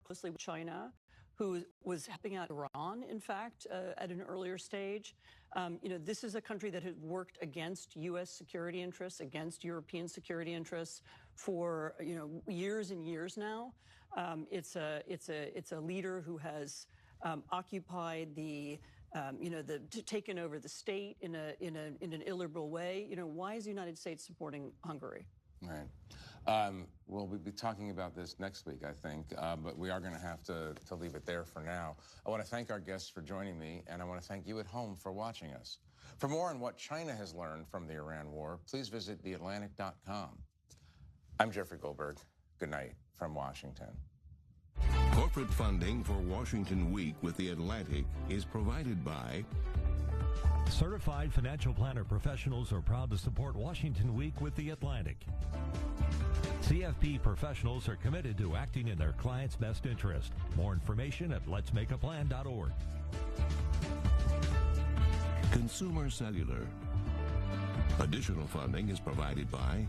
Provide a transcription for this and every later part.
closely with China, who was helping out Iran, in fact, at an earlier stage. This is a country that has worked against U.S. security interests, against European security interests for years and years now. It's a leader who has occupied taken over the state in an illiberal way. Why is the United States supporting Hungary? Right. We'll be talking about this next week, I think, but we are going to have to leave it there for now. I want to thank our guests for joining me, and I want to thank you at home for watching us. For more on what China has learned from the Iran war, please visit theatlantic.com. I'm Jeffrey Goldberg. Good night from Washington. Corporate funding for Washington Week with The Atlantic is provided by Certified financial planner professionals are proud to support Washington Week with The Atlantic. CFP professionals are committed to acting in their clients' best interest. More information at letsmakeaplan.org. Consumer Cellular. Additional funding is provided by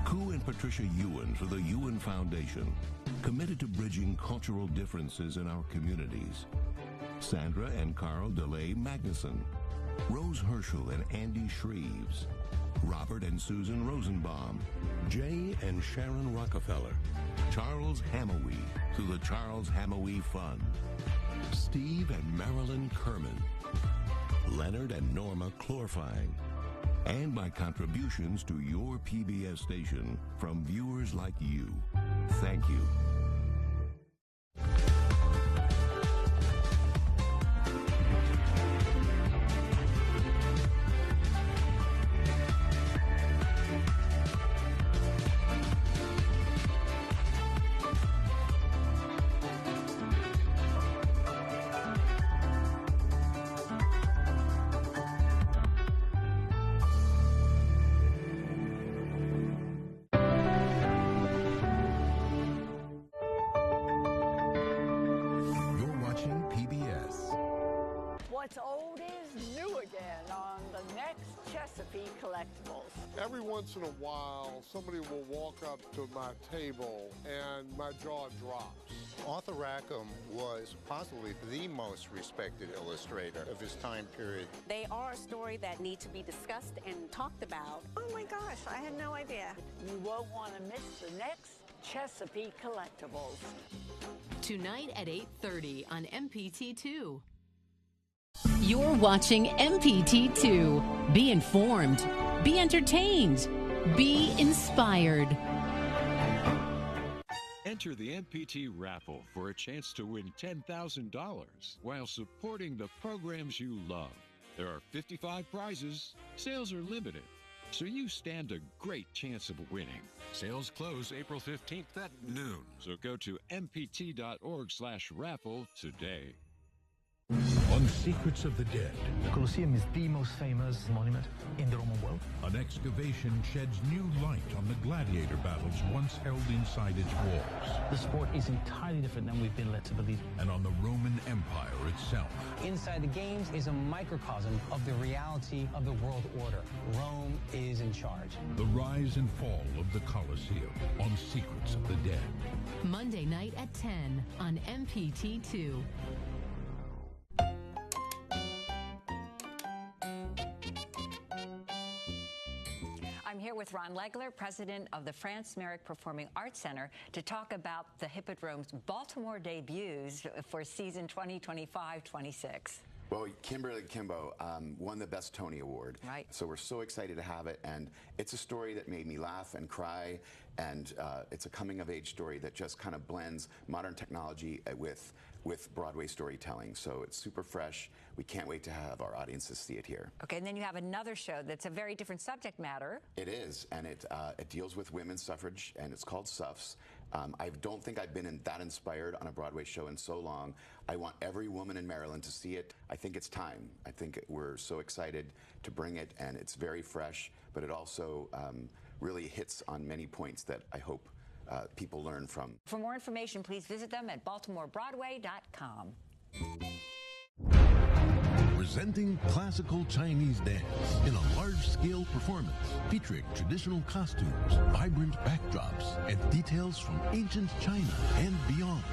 Koo and Patricia Ewan for the Ewan Foundation, committed to bridging cultural differences in our communities. Sandra and Carl DeLay Magnuson, Rose Herschel and Andy Shreves, Robert and Susan Rosenbaum, Jay and Sharon Rockefeller, Charles Hamawee through the Charles Hamawee Fund, Steve and Marilyn Kerman, Leonard and Norma Chlorfine, and by contributions to your PBS station from viewers like you. Thank you. What's old is new again on the next Chesapeake Collectibles. Every once in a while, somebody will walk up to my table and my jaw drops. Arthur Rackham was possibly the most respected illustrator of his time period. They are a story that need to be discussed and talked about. Oh my gosh, I had no idea. You won't want to miss the next Chesapeake Collectibles. Tonight at 8:30 on MPT2. You're watching MPT2. Be informed, be entertained, be inspired. Enter the MPT raffle for a chance to win $10,000 while supporting the programs you love. There are 55 prizes. Sales are limited, so you stand a great chance of winning. Sales close April 15th at noon, so go to mpt.org/raffle today. On Secrets of the Dead. The Colosseum is the most famous monument in the Roman world. An excavation sheds new light on the gladiator battles once held inside its walls. The sport is entirely different than we've been led to believe. And on the Roman Empire itself. Inside the games is a microcosm of the reality of the world order. Rome is in charge. The rise and fall of the Colosseum on Secrets of the Dead. Monday night at 10 on MPT2. I'm here with Ron Legler, president of the France Merrick Performing Arts Center, to talk about the Hippodrome's Baltimore debuts for season 2025-26. Well, Kimberly Kimbo won the Best Tony Award. Right. So we're so excited to have it, and it's a story that made me laugh and cry, and it's a coming-of-age story that just kind of blends modern technology with Broadway storytelling. So it's super fresh. We can't wait to have our audiences see it here. Okay, and then you have another show that's a very different subject matter. It is, and it deals with women's suffrage, and it's called Suffs. I don't think I've been that inspired on a Broadway show in so long. I want every woman in Maryland to see it. I think it's time. I think we're so excited to bring it, and it's very fresh, but it also really hits on many points that I hope people learn from. For more information, please visit them at baltimorebroadway.com. Presenting classical Chinese dance in a large-scale performance featuring traditional costumes, vibrant backdrops, and details from ancient China and beyond.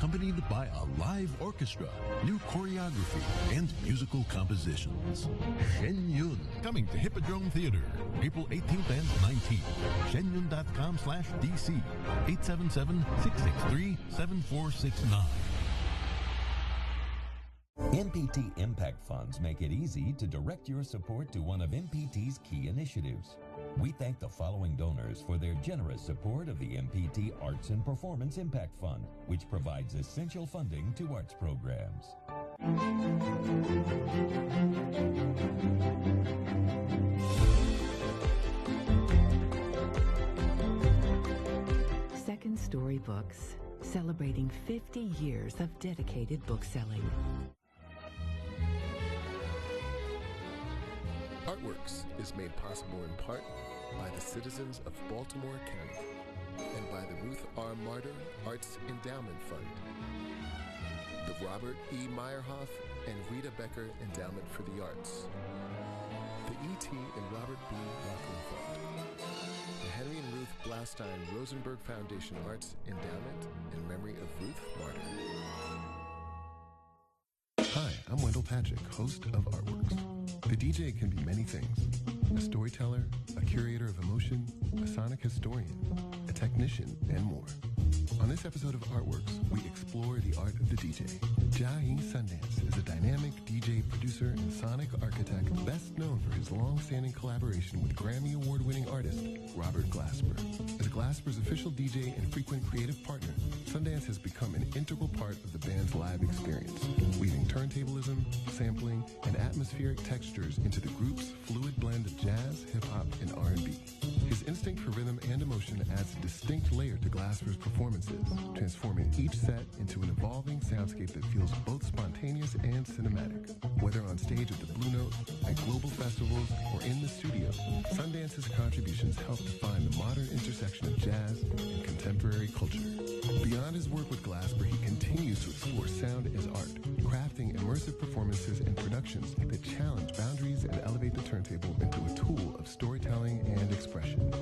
accompanied by a live orchestra, new choreography, and musical compositions. Shen Yun, coming to Hippodrome Theater, April 18th and 19th. shenyun.com/DC, 877-663-7469. MPT Impact Funds make it easy to direct your support to one of MPT's key initiatives. We thank the following donors for their generous support of the MPT Arts and Performance Impact Fund, which provides essential funding to arts programs. Second Story Books, celebrating 50 years of dedicated bookselling. Artworks is made possible in part by the citizens of Baltimore County and by the Ruth R. Martyr Arts Endowment Fund, the Robert E. Meyerhoff and Rita Becker Endowment for the Arts, the E.T. and Robert B. Rockland Fund, the Henry and Ruth Blaustein Rosenberg Foundation Arts Endowment in memory of Ruth Martyr. Hi, I'm Wendell Patrick, host of Artworks. The DJ can be many things: a storyteller, a curator of emotion, a sonic historian, a technician, and more. On this episode of Artworks, we explore the art of the DJ. Jai Sundance is a dynamic DJ producer and sonic architect best known for his long-standing collaboration with Grammy Award-winning artist Robert Glasper. As Glasper's official DJ and frequent creative partner, Sundance has become an integral part of the band's live experience, weaving turntablism, sampling, and atmospheric textures into the group's fluid blend of jazz, hip-hop, and R&B. His instinct for rhythm and emotion adds a distinct layer to Glasper's performances, transforming each set into an evolving soundscape that feels both spontaneous and cinematic. Whether on stage at the Blue Note, at global festivals, or in the studio, Sundance's contributions help define the modern intersection of jazz and contemporary culture. Beyond his work with Glasper, he continues to explore sound as art, crafting immersive performances and productions that challenge boundaries and elevate the turntable into a tool of storytelling and expression.